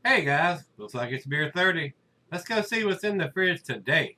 Hey guys, looks like it's beer 30. Let's go see what's in the fridge today.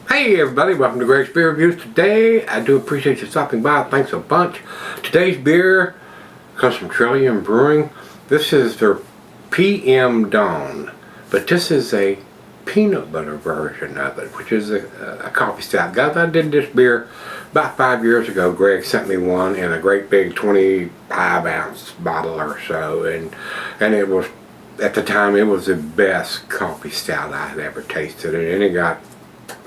Hey everybody, welcome to Gregsbeerreviews. Today, I do appreciate you stopping by. Thanks a bunch. Today's beer comes from Trillium Brewing. This is their PM Dawn, but this is a peanut butter version of it, which is a coffee stout. Guys, I did this beer about 5 years ago. Greg sent me one in a great big 25-ounce bottle or so, and it was, at the time, it was the best coffee stout I had ever tasted, and it got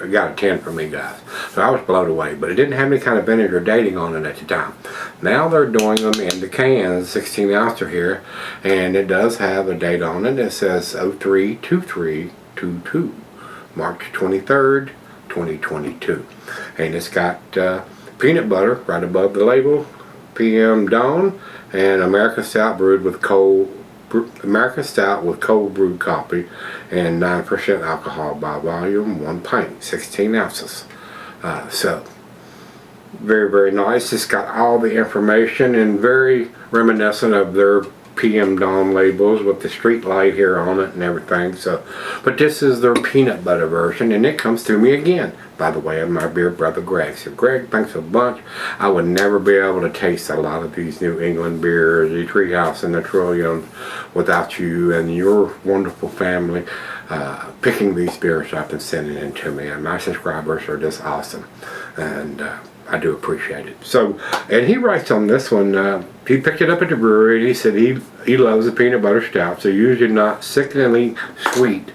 a 10 from me, guys. So I was blown away, but it didn't have any kind of vintage or dating on it at the time. Now they're doing them in the cans, 16 ouncer here, and it does have a date on it. It says 03/23/22, March 23rd, 2022, and it's got peanut butter right above the label, PM Dawn, and American Stout brewed with cold brewed coffee and 9% alcohol by volume, 1 pint, 16 ounces. So very, very nice. It's got all the information and very reminiscent of their PM Dawn labels with the street light here on it and everything. So, but this is their peanut butter version, and it comes to me again by the way of my beer brother Greg. So Greg, thanks a bunch. I would never be able to taste a lot of these New England beers, the Treehouse and the Trillium, without you and your wonderful family picking these beers up and sending them to me. And my subscribers are just awesome, and I do appreciate it. So, and he writes on this one, he picked it up at the brewery, and he said he loves the peanut butter stouts. They're usually not sickeningly sweet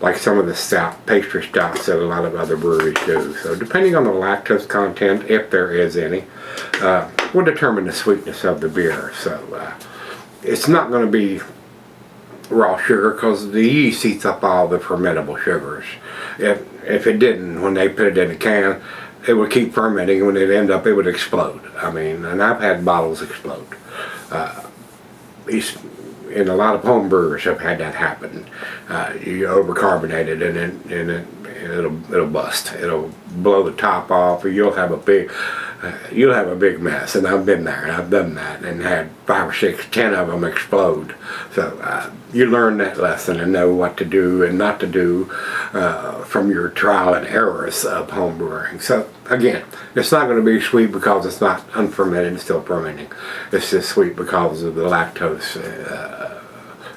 like some of the pastry stouts that a lot of other breweries do. So depending on the lactose content, if there is any, will determine the sweetness of the beer. So it's not going to be raw sugar because the yeast eats up all the fermentable sugars. If it didn't, when they put it in a can, it would keep fermenting, and when it end up, it would explode. I mean, and I've had bottles explode. And a lot of home brewers have had that happen. You overcarbonate it, and it'll bust. It'll blow the top off, or you'll have a big mess. And I've been there, and I've done that, and had 5 or 6, 10 of them explode. So you learn that lesson and know what to do and not to do from your trial and errors of home brewing. So again, it's not going to be sweet because it's not unfermented and still fermenting. It's just sweet because of the lactose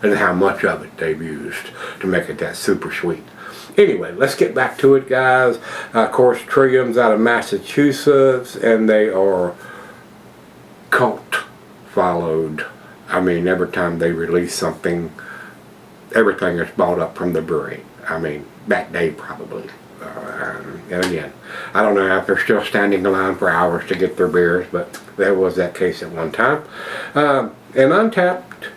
and how much of it they've used to make it that super sweet. Anyway, let's get back to it, guys. Of course, Trillium's out of Massachusetts, and they are cult followed. I mean, every time they release something, everything is bought up from the brewery. I mean, that day probably. And again, I don't know if they're still standing in line for hours to get their beers, but there was that case at one time. And Untapped,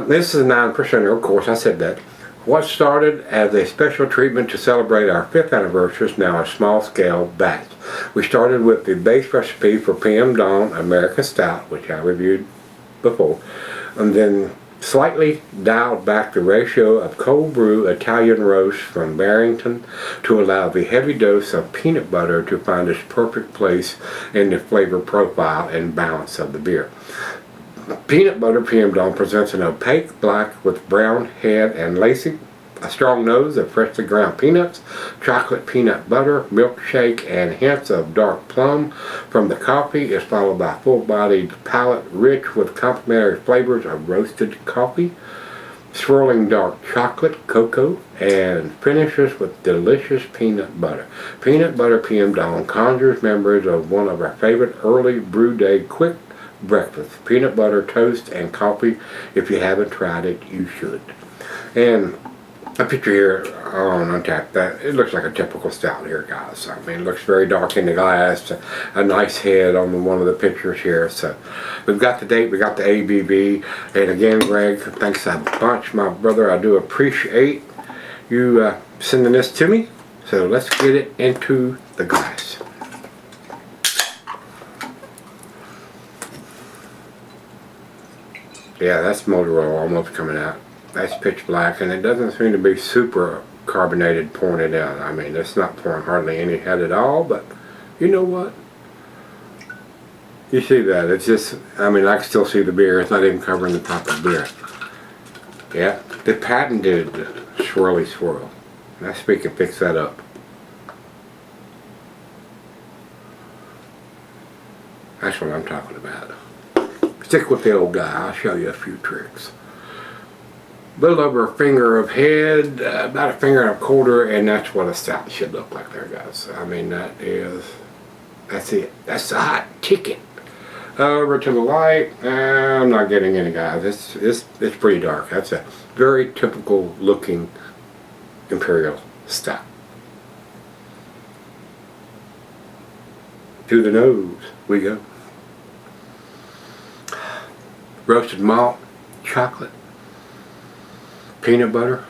this is a 9%er, of course, I said that. What started as a special treatment to celebrate our 5th anniversary is now a small-scale batch. We started with the base recipe for PM Dawn American Stout, which I reviewed before, and then slightly dialed back the ratio of cold brew Italian roast from Barrington to allow the heavy dose of peanut butter to find its perfect place in the flavor profile and balance of the beer. Peanut butter PM Dawn presents an opaque black with brown head and lacy, a strong nose of freshly ground peanuts, chocolate peanut butter, milkshake, and hints of dark plum from the coffee is followed by full-bodied palate rich with complementary flavors of roasted coffee, swirling dark chocolate, cocoa, and finishes with delicious peanut butter. Peanut butter PM Dawn conjures memories of one of our favorite early brew day quick breakfast, peanut butter, toast, and coffee. If you haven't tried it, you should. And A picture here on Untapped, that it looks like a typical stout here, guys. I mean, it looks very dark in the glass. A nice head on one of the pictures here. So we've got the date, we got the ABV, and again, Greg, thanks a bunch, my brother. I do appreciate you sending this to me. So let's get it into the glass. Yeah, that's motor oil almost coming out. That's pitch black, and it doesn't seem to be super carbonated pouring it out. I mean, it's not pouring hardly any head at all, but you know what? You see that? It's just, I mean, I can still see the beer. It's not even covering the top of the beer. Yeah, the patented swirly swirl. That speaker picks that up. That's what I'm talking about. Stick with the old guy. I'll show you a few tricks. A little over a finger of head, about a finger and a quarter, and that's what a stout should look like there, guys. I mean, that's it. That's the hot ticket. Over to the light, I'm not getting any, guys. It's pretty dark. That's a very typical looking Imperial Stout. To the nose we go. Roasted malt, chocolate, peanut butter,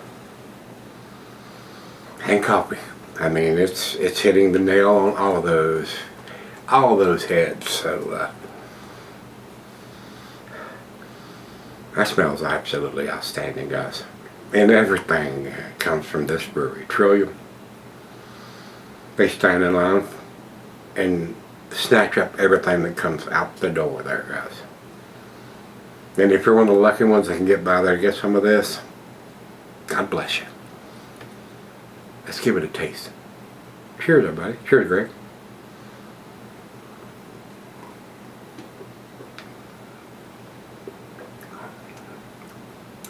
and coffee. I mean, it's hitting the nail on all of those heads. So that smells absolutely outstanding, guys. And everything comes from this brewery, Trillium. They stand in line and snatch up everything that comes out the door there, guys. And if you're one of the lucky ones that can get by there and get some of this, God bless you. Let's give it a taste. Cheers, everybody. Cheers, Greg.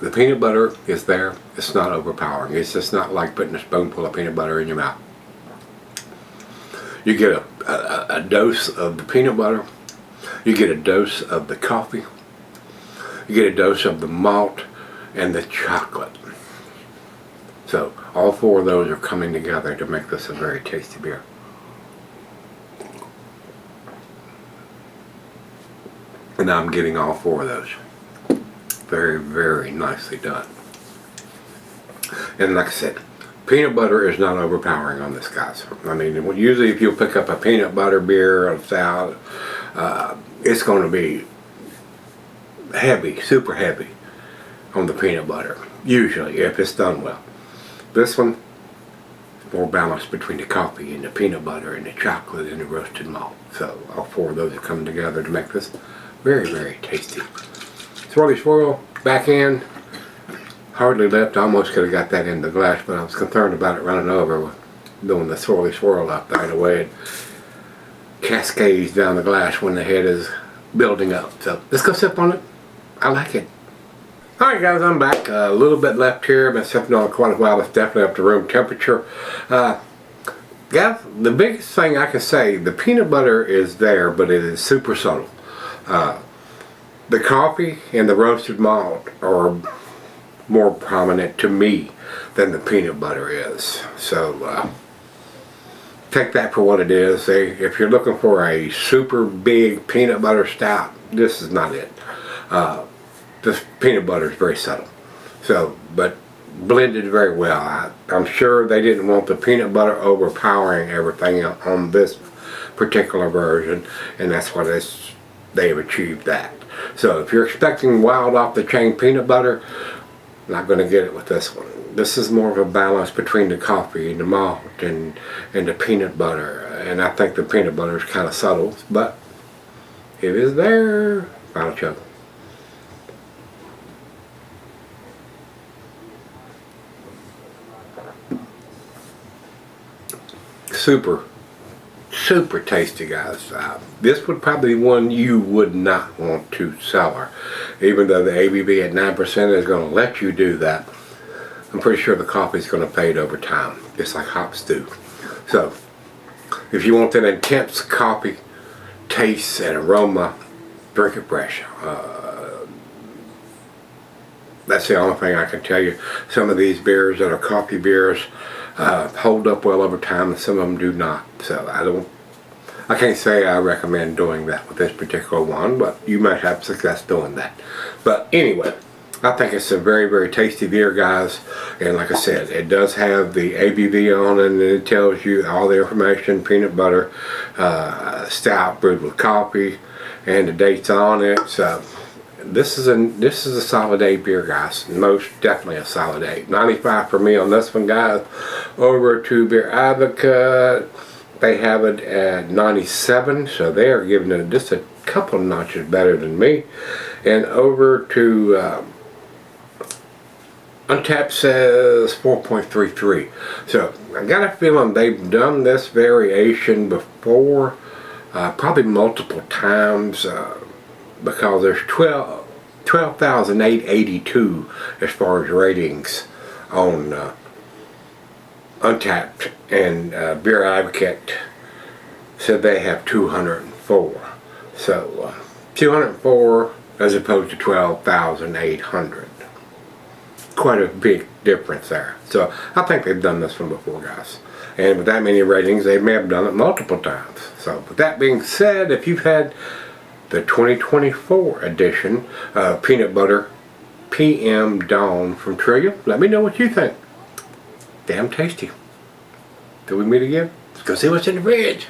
The peanut butter is there. It's not overpowering. It's just not like putting a spoonful of peanut butter in your mouth. You get a dose of the peanut butter. You get a dose of the coffee. You get a dose of the malt and the chocolate. So all four of those are coming together to make this a very tasty beer. And I'm getting all four of those. Very, very nicely done. And like I said, peanut butter is not overpowering on this, guys. I mean, usually if you pick up a peanut butter beer or stout, it's going to be heavy, super heavy on the peanut butter. Usually, if it's done well. This one, more balanced between the coffee and the peanut butter and the chocolate and the roasted malt. So all four of those are coming together to make this very, very tasty. Swirly swirl, back end, hardly left. I almost could have got that in the glass, but I was concerned about it running over with doing the swirly swirl up there, the way it cascades down the glass when the head is building up. So let's go sip on it. I like it. Alright, guys, I'm back. A little bit left here. I've been sipping on it quite a while. It's definitely up to room temperature. Guys, the biggest thing I can say, the peanut butter is there, but it is super subtle. The coffee and the roasted malt are more prominent to me than the peanut butter is. So take that for what it is. If you're looking for a super big peanut butter stout, this is not it. This peanut butter is very subtle. So, but blended very well. I'm sure they didn't want the peanut butter overpowering everything on this particular version, and that's what they've achieved that. So if you're expecting wild off the chain peanut butter, not going to get it with this one. This is more of a balance between the coffee and the malt and the peanut butter, and I think the peanut butter is kind of subtle, but it is there. Final chug. Super tasty, guys. This would probably be one you would not want to cellar, even though the ABV at 9% is going to let you do that. I'm pretty sure the coffee is going to fade over time, just like hops do. So if you want that intense coffee taste and aroma, drink it fresh. That's the only thing I can tell you. Some of these beers that are coffee beers hold up well over time, and some of them do not. So I can't say I recommend doing that with this particular one, but you might have success doing that. But anyway, I think it's a very, very tasty beer, guys. And like I said, it does have the ABV on it, and it tells you all the information: peanut butter, stout brewed with coffee, and the dates on it. So this is a solid 8 beer, guys. Most definitely a solid 8. 95 for me on this one, guys. Over to Beer Advocate, they have it at 97, so they are giving it just a couple notches better than me. And over to Untapped says 4.33. So I got a feeling they've done this variation before, probably multiple times, because there's 12,882 as far as ratings on Untapped, and Beer Advocate said they have 204. So 204 as opposed to 12,800. Quite a big difference there. So I think they've done this one before, guys. And with that many ratings, they may have done it multiple times. So with that being said, if you've had the 2024 edition of Peanut Butter PM Dawn from Trillium, let me know what you think. Damn tasty. Till we meet again, let's go see what's in the fridge.